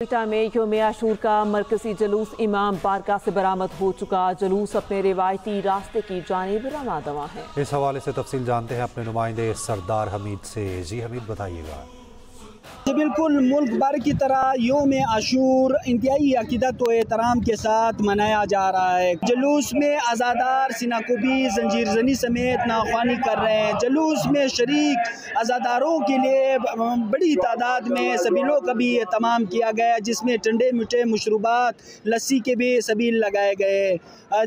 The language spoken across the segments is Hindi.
कोयटा में यौम आशूर का मरकजी जुलूस इमाम बारगाह से बरामद हो चुका। जुलूस अपने रिवायती रास्ते की जानिब रवाना है। इस हवाले से तफसील जानते हैं अपने नुमाइंदे सरदार हमीद से। जी हमीद, बताइएगा। बिल्कुल मुल्क भर की तरह यौम आशूर इंतहाई अकीदत व एहतराम के साथ मनाया जा रहा है। जुलूस में अज़ादार सिनाकुबी जंजीर जनी समेत नाख्वानी कर रहे हैं। जुलूस में शरीक अज़ादारों के लिए बड़ी तादाद में सबीलों का भी एहतमाम किया गया, जिसमें ठंडे मीठे मशरूबात लस्सी के भी सबील लगाए गए।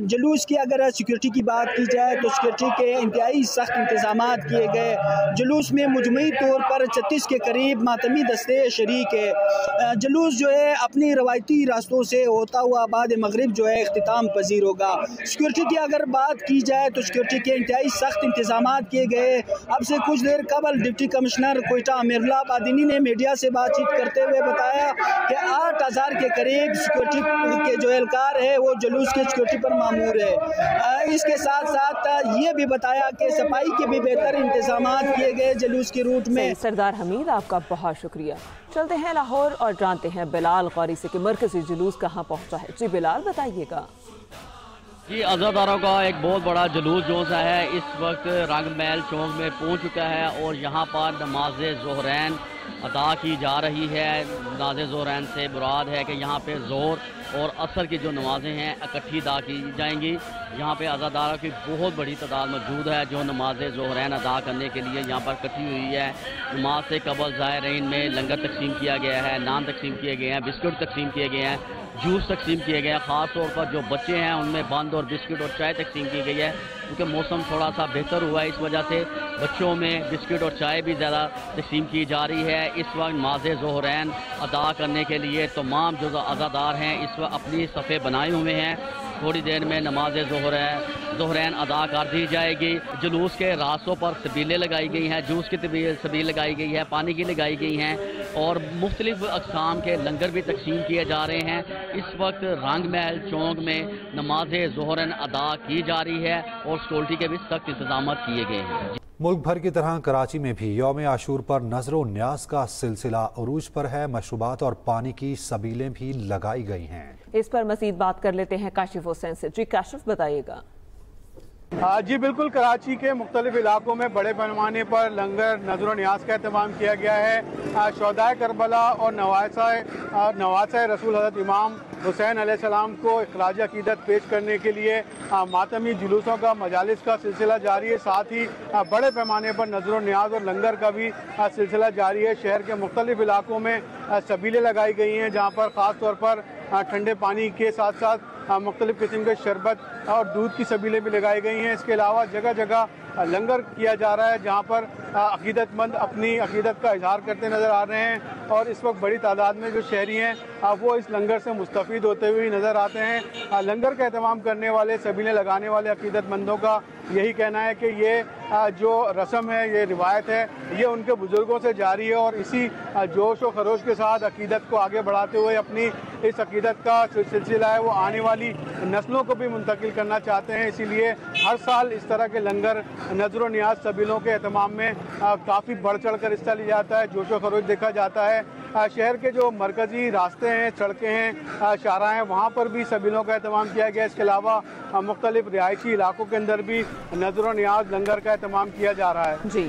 जुलूस की अगर सिक्योरिटी की बात की जाए तो सिक्योरिटी के इंतहाई सख्त इंतजाम किए गए। जुलूस में मुजमई तौर पर 36 के करीब मातमी दस्ते शरीक है। जुलूस जो है अपनी रवायती रास्तों से होता हुआ बाद मगरिब जो है इख्तिताम पजीर होगा। सिक्योरिटी की अगर बात की जाए तो सिक्योरिटी के इंतहाई सख्त इंतजाम किए गए। अब से कुछ देर कबल डिप्टी कमिश्नर कोयटा अमीरुल्लाह बादिनी ने मीडिया से बातचीत करते हुए बताया कि 8000 के करीब सिक्योरिटी के जो एहलकार है वो जुलूस के सिक्योरिटी पर मामूर है। इसके साथ साथ ये भी बताया कि सफाई के भी बेहतर इंतजाम किए गए जुलूस के रूट में। सरदार हमीद, आपका बहुत शुक्रिया। चलते हैं लाहौर और जानते हैं बिलाल गौरी से कि मरकजी जुलूस कहाँ पहुँचा है। जी बिलाल, बताइएगा। जी, अज़ादारों का एक बहुत बड़ा जुलूस जो सा है इस वक्त रंगमहल चौक में पहुंच चुका है और यहाँ पर नमाज ज़ोहरैन अदा की जा रही है। नमाज ज़ोहरैन से मुराद है कि यहाँ पे ज़ोहर और असर की जो नमाज़ें हैं इकट्ठी अदा की जाएंगी। यहाँ पे अज़ादारों की बहुत बड़ी तादाद मौजूद है जो नमाज ज़ोहरैन अदा करने के लिए यहाँ पर इकट्ठी हुई है। नमाज से कबल ज़ायरीन में लंगर तकसीम किया गया है, नान तकसीम किए गए हैं, बिस्कुट तकसीम किए गए हैं, जूस तकसीम किए गए हैं। ख़ास तौर पर जो बच्चे हैं उनमें बंद और बिस्किट और चाय तकसीम की गई है, क्योंकि मौसम थोड़ा सा बेहतर हुआ है। इस वजह से बच्चों में बिस्किट और चाय भी ज़्यादा तकसीम की जा रही है। इस वक्त नमाज ज़ोहरैन अदा करने के लिए तमाम जो अज़ादार हैं इस वक्त अपनी सफ़े बनाए हुए हैं। थोड़ी देर में नमाज ज़ोहरैन अदा कर दी जाएगी। जुलूस के रास्तों पर सबीलें लगाई गई हैं, जूस की सबील लगाई गई है, पानी की लगाई गई हैं और मुख्तलिफ अक़साम के लंगर भी तकसीम किए जा रहे हैं। इस वक्त रंगमहल चौक में नमाज ज़ोहरैन अदा की जा रही है और सिक्योरिटी के भी सख्त इंतजाम किए गए हैं। मुल्क भर की तरह कराची में भी यौम आशूर पर नजरो न्याज का सिलसिला उरूज पर है। मशरूबात और पानी की सबीलें भी लगाई गई हैं। इस पर मजीद बात कर लेते हैं काशिफ हुसैन से। जी काशिफ, बताइएगा। जी बिल्कुल, कराची के मुख्तलिफ इलाकों में बड़े पैमाने पर लंगर नजर न्याज का अहतमाम किया गया है। शोहदाए करबला और नवासा रसूल हज़रत इमाम हुसैन अलैहिस्सलाम को इखराज अकीदत पेश करने के लिए मातमी जुलूसों का मजालिस का सिलसिला जारी है। साथ ही बड़े पैमाने पर नजर न्याज और लंगर का भी सिलसिला जारी है। शहर के मुख्तलिफ इलाकों में सबीलें लगाई गई हैं, जहाँ पर ख़ास तौर पर ठंडे पानी के साथ साथ मुख्तलिफ किस्म के शरबत और दूध की सबीलें भी लगाई गई हैं। इसके अलावा जगह जगह लंगर किया जा रहा है, जहाँ पर अकीदतमंद अपनी अकीदत का इजहार करते नज़र आ रहे हैं और इस वक्त बड़ी तादाद में जो शहरी हैं वो इस लंगर से मुस्तफ़ीद होते हुए नज़र आते हैं। लंगर का एहतमाम करने वाले, सबीलें लगाने वाले अकीदतमंदों का यही कहना है कि ये जो रस्म है, ये रिवायत है, ये उनके बुज़ुर्गों से जारी है और इसी जोश व खरोश के साथ अकीदत को आगे बढ़ाते हुए अपनी इस अकीदत का सिलसिला है वो आने वाली नस्लों को भी मुंतकिल करना चाहते हैं। इसीलिए हर साल इस तरह के लंगर नजर व न्याज सबीलों के एहतमाम में काफ़ी बढ़ चढ़ कर हिस्सा लिया जाता है, जोश व खरोश देखा जाता है। शहर के जो मरकजी रास्ते हैं, सड़कें हैं, शाहराह हैं, वहाँ पर भी सबीलों का एहतमाम किया गया। इसके अलावा मुख्तलिफ रिहायशी इलाकों के अंदर भी नजर व न्याज लंगर का एहतमाम किया जा रहा है। जी।